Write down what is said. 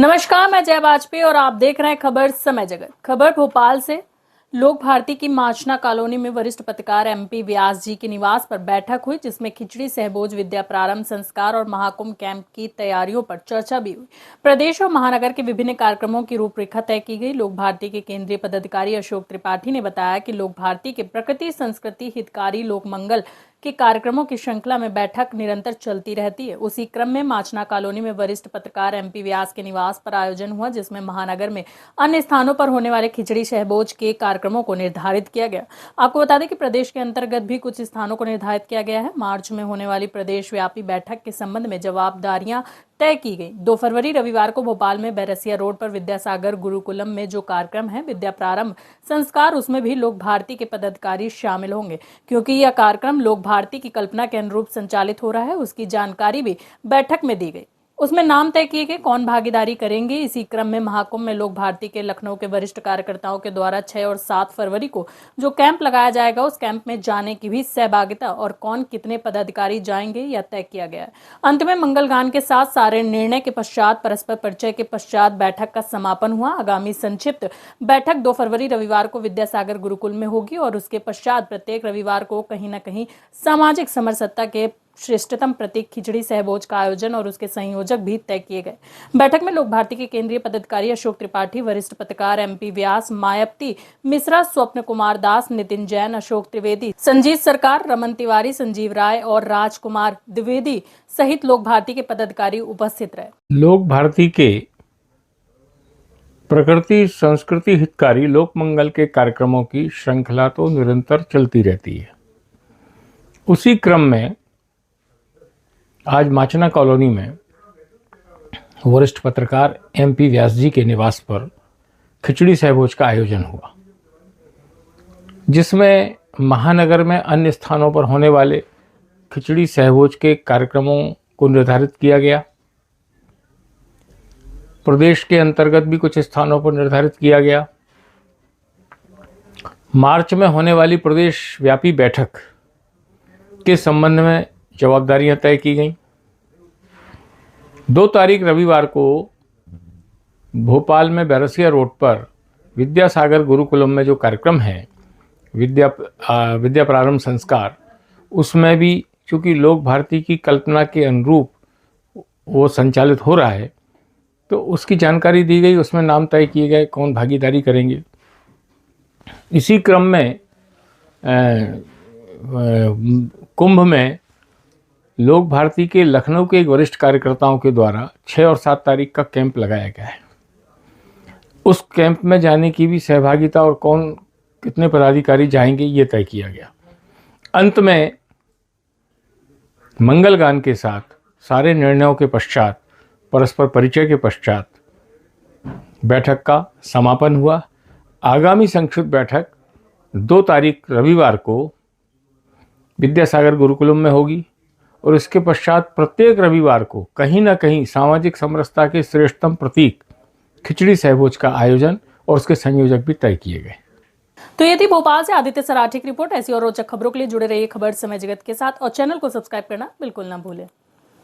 नमस्कार, मैं जय वाजपेयी और आप देख रहे हैं खबर समय जगत। खबर भोपाल से। लोक भारती की माचना कॉलोनी में वरिष्ठ पत्रकार एमपी व्यास जी के निवास पर बैठक हुई, जिसमें खिचड़ी सहभोज विद्या प्रारंभ संस्कार और महाकुंभ कैंप की तैयारियों पर चर्चा भी हुई। प्रदेश और महानगर के विभिन्न कार्यक्रमों की रूपरेखा तय की गई। लोक भारती के केंद्रीय पदाधिकारी अशोक त्रिपाठी ने बताया कि लोक भारती के प्रकृति, संस्कृति, हितकारी, लोक मंगल के कार्यक्रमों की श्रृंखला में बैठक निरंतर चलती रहती है। उसी क्रम में माचना कॉलोनी में वरिष्ठ पत्रकार एमपी व्यास के निवास पर आयोजन हुआ, जिसमें महानगर में अन्य स्थानों पर होने वाले खिचड़ी सहभोज के कार्यक्रमों को निर्धारित किया गया। आपको बता दें कि प्रदेश के अंतर्गत भी कुछ स्थानों को निर्धारित किया गया है। मार्च में होने वाली प्रदेश व्यापी बैठक के संबंध में जवाबदारियां तय की गई। 2 फरवरी रविवार को भोपाल में बैरसिया रोड पर विद्यासागर गुरुकुलम में जो कार्यक्रम है विद्या प्रारंभ संस्कार, उसमें भी लोक भारती के पदाधिकारी शामिल होंगे। क्योंकि यह कार्यक्रम लोक भारती की कल्पना के अनुरूप संचालित हो रहा है, उसकी जानकारी भी बैठक में दी गई। उसमें नाम तय किए गए कौन भागीदारी करेंगे। इसी क्रम में महाकुंभ में लोक भारती के लखनऊ के वरिष्ठ कार्यकर्ताओं के द्वारा 6 और 7 फरवरी को जो कैंप लगाया जाएगा, उस कैंप में जाने की भी सहभागिता और कौन कितने पदाधिकारी जाएंगे यह तय किया गया है। अंत में मंगल गान के साथ सारे निर्णय के पश्चात परस्पर परिचय के पश्चात बैठक का समापन हुआ। आगामी संक्षिप्त बैठक 2 फरवरी रविवार को विद्यासागर गुरुकुल में होगी और उसके पश्चात प्रत्येक रविवार को कहीं न कहीं सामाजिक समरसत्ता के श्रेष्ठतम प्रतीक खिचड़ी सहभोज का आयोजन और उसके संयोजक भी तय किए गए। बैठक में लोक भारती के केंद्रीय पदाधिकारी अशोक त्रिपाठी, वरिष्ठ पत्रकार एमपी व्यास, मायावती मिश्रा, स्वप्न कुमार दास, नितिन जैन, अशोक त्रिवेदी, संजीत सरकार, रमन तिवारी, संजीव राय और राजकुमार द्विवेदी सहित लोक भारती के पदाधिकारी उपस्थित रहे। लोक भारती के प्रकृति, संस्कृति, हितकारी, लोक मंगल के कार्यक्रमों की श्रृंखला तो निरंतर चलती रहती है। उसी क्रम में आज माचना कॉलोनी में वरिष्ठ पत्रकार एमपी व्यास जी के निवास पर खिचड़ी सहभोज का आयोजन हुआ, जिसमें महानगर में अन्य स्थानों पर होने वाले खिचड़ी सहभोज के कार्यक्रमों को निर्धारित किया गया। प्रदेश के अंतर्गत भी कुछ स्थानों पर निर्धारित किया गया। मार्च में होने वाली प्रदेश व्यापी बैठक के संबंध में जवाबदारियां तय की गईं। 2 तारीख रविवार को भोपाल में बैरसिया रोड पर विद्यासागर गुरुकुलम में जो कार्यक्रम है विद्या प्रारंभ संस्कार, उसमें भी चूँकि लोक भारती की कल्पना के अनुरूप वो संचालित हो रहा है, तो उसकी जानकारी दी गई। उसमें नाम तय किए गए कौन भागीदारी करेंगे। इसी क्रम में कुंभ में लोक भारती के लखनऊ के एक वरिष्ठ कार्यकर्ताओं के द्वारा 6 और 7 तारीख का कैंप लगाया गया है। उस कैंप में जाने की भी सहभागिता और कौन कितने पदाधिकारी जाएंगे ये तय किया गया। अंत में मंगल गान के साथ सारे निर्णयों के पश्चात परस्पर परिचय के पश्चात बैठक का समापन हुआ। आगामी संक्षिप्त बैठक 2 तारीख रविवार को विद्यासागर गुरुकुलम में होगी और इसके पश्चात प्रत्येक रविवार को कहीं ना कहीं सामाजिक समरसता के श्रेष्ठतम प्रतीक खिचड़ी सहभोज का आयोजन और उसके संयोजक भी तय किए गए। तो ये थी भोपाल से आदित्य सराठी की रिपोर्ट। ऐसी और रोचक खबरों के लिए जुड़े रहिए खबर समय जगत के साथ और चैनल को सब्सक्राइब करना बिल्कुल ना भूलें।